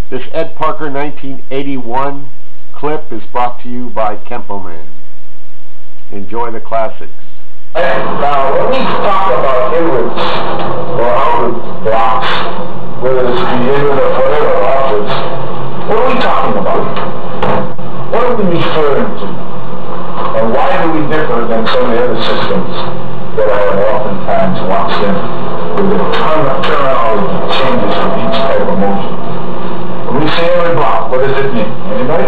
This Ed Parker 1981 clip is brought to you by Kempo Man. Enjoy the classics. Now, when we talk about inwards or outward blocks, whether it's the inward or forever or outwards, what are we talking about? What are we referring to? And why do we differ than some of the other systems that I have oftentimes watched in with the terminology changes for each type of motion? When we say inward block, what does it mean? Anybody?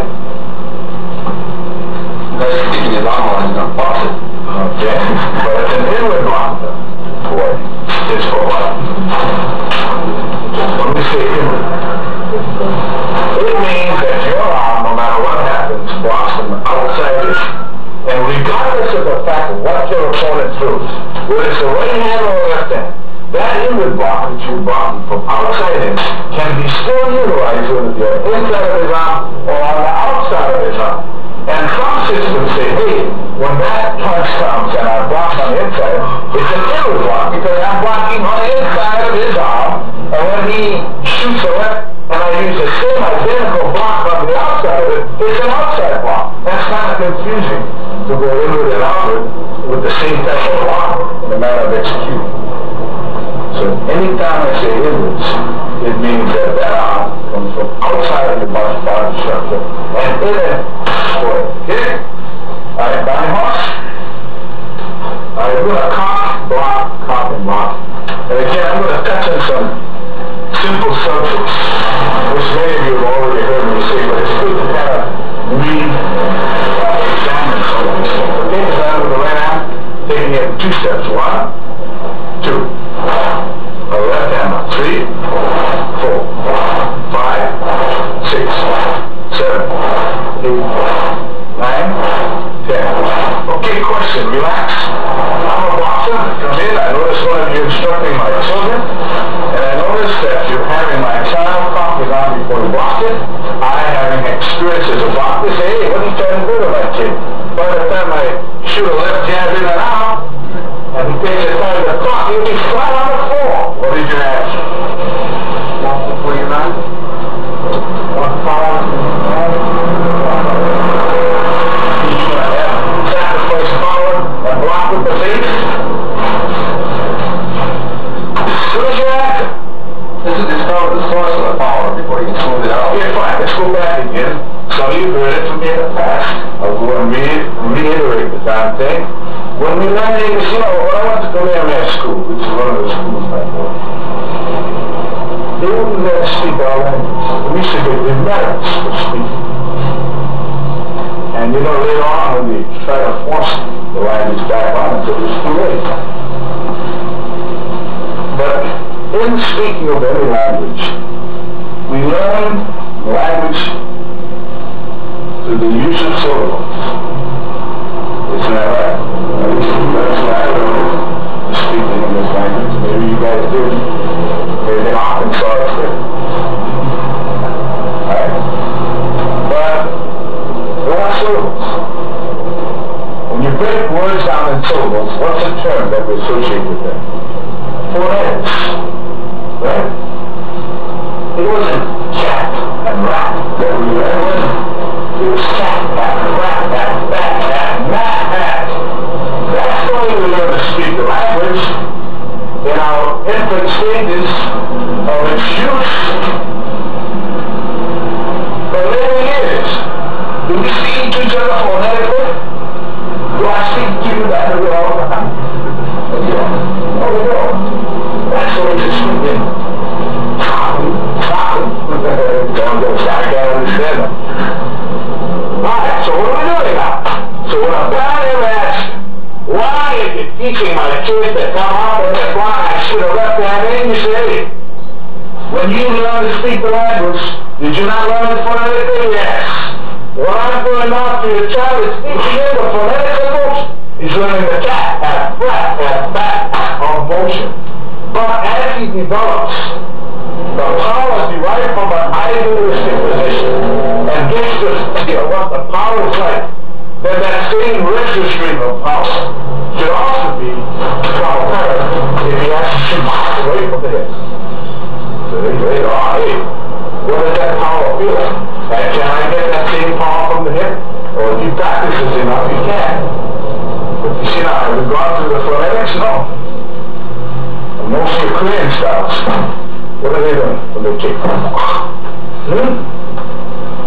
That's keeping his arm on, he's not faucet. Okay, but it's an inward block though. For it's for what? When we say inward, it means that your arm, no matter what happens, blocks from the outside in. And regardless of the fact of what your opponent throws, whether it's the right hand or the left hand, that inward block that you block from outside in can be still utilized whether you're inside of his arm or on the outside of his arm. And some systems say, hey, when that punch comes and I block on the inside, it's an inward block because I'm blocking on the inside of his arm, and when he shoots a left and I use the same identical block on the outside of it, it's an outside block. That's kind of confusing to go inward and outward with the same type of block in a matter of execution. So anytime I say inwards, it means that that arm comes from outside of your body structure and in it. Okay? Alright, body horse. Alright, we're going to cock, and block. And again, I'm going to touch on some simple subjects, which many of you have already heard me say, but it's good to kind of examine some of these things. Okay, start with the right arm, taking it in 2 steps. 1, 2. The left hand on 3, 4, 5, 6, 7, 8, 9, 10. Okay, question, relax. I'm a boxer. Come in. I notice one of you instructing my children, and I notice that you're having my child cock his arm before you block it. I, having experience as a boxer, say, hey, what are you trying to do to that kid? By the time I shoot a left jab in and out, and he takes the time to clock, he'll be flat on the floor. What is your answer? Walk before you run. Walk forward. And block with the face. What is your answer? This is discover the source of the power before you can smooth it out. Okay, fine. Let's go back again. Some of you heard it from me in the past. I'll go and reiterate the darn thing. When we learned English, you know, when I went to Kamehameha School, which is one of the schools I go, they wouldn't let us speak our language. We used to get demerits for speaking. And you know, later on, when they try to force the language back on until it's too late. But in speaking of any language, we learn language through the use of syllables. Isn't that right? At least that's what I learned speaking in this language. Maybe you guys didn't. Maybe in Arkansas it's there. Alright? But there are syllables. When you break words down in syllables, what's a term that we associate with them? Phonetics. Right? It wasn't cat and rat that we learned. It was cat, rat, rat, bat, mat, mat. That's the way we learn to speak the language in our infant stages of its use. But later years, do we speak to each other phonetically? Do I speak to you that way all the time? No, we don't. That's the way to speak in. I can't understand them. Alright, so what are we doing now? So when a parent asks, why are you teaching my kids to come out and they block, I should have left that in, you say, when you learn to speak the language, did you not learn it phonetically? Yes. What I'm doing now to your child is teaching him the phonetic motion. He's learning the cat, and flat, and back of motion. But as he develops, the power derived from an idealistic position and gets to feel what the power is like, then that same richer stream of power should also be transparent if he has to march away from the head. So they say, oh, hey, What does that power feel? And can I get that same power from the hip? Or if you practice this enough, you can. But you see now, have we gone through the phonetics? No. And most of the Korean styles, what are they doing when they kick?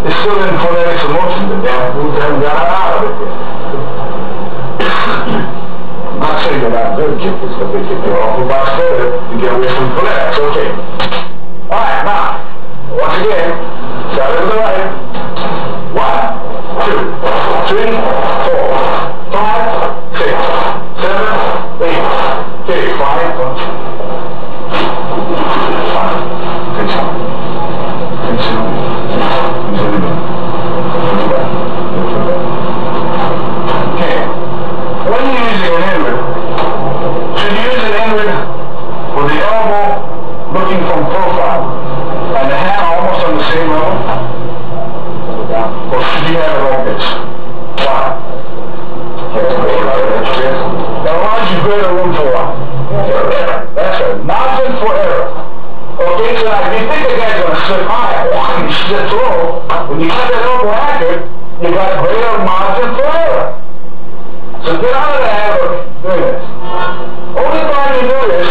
It's still in phonetics of motion. The damn fools haven't got out of it yet. I'm not saying they're not good kickers, but they kick their awful box further to get away from phonetics. Okay. Alright, now, once again, start to the right. 1, 2, 3, 4, 5, 6, 7, 8. Okay, 5, 1, 2. 5, 6, 7, 8, 7. Okay, when you're using an inward, should you use an inward with the elbow looking from profile and the hand almost on the same level? Or should you have it like this? Why? That allows you greater room for what? Error. That's right. Margin for error. Okay, so now if you think the guy's going to slip high, and he slips low, when you have that elbow accurate, you got greater margin for error. So get out of the habit of doing this. Only time you do this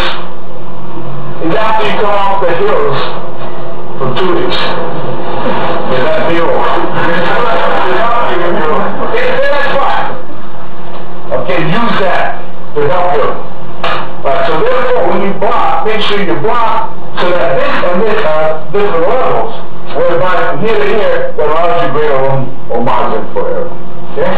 is after you come off the hills for 2 weeks. Is that deal? Okay, that's fine. Okay, use that to help you. So therefore, when you block, make sure you block so that this and this are different levels. Whereby from here to here, that allows you greater room or margin for error. Okay?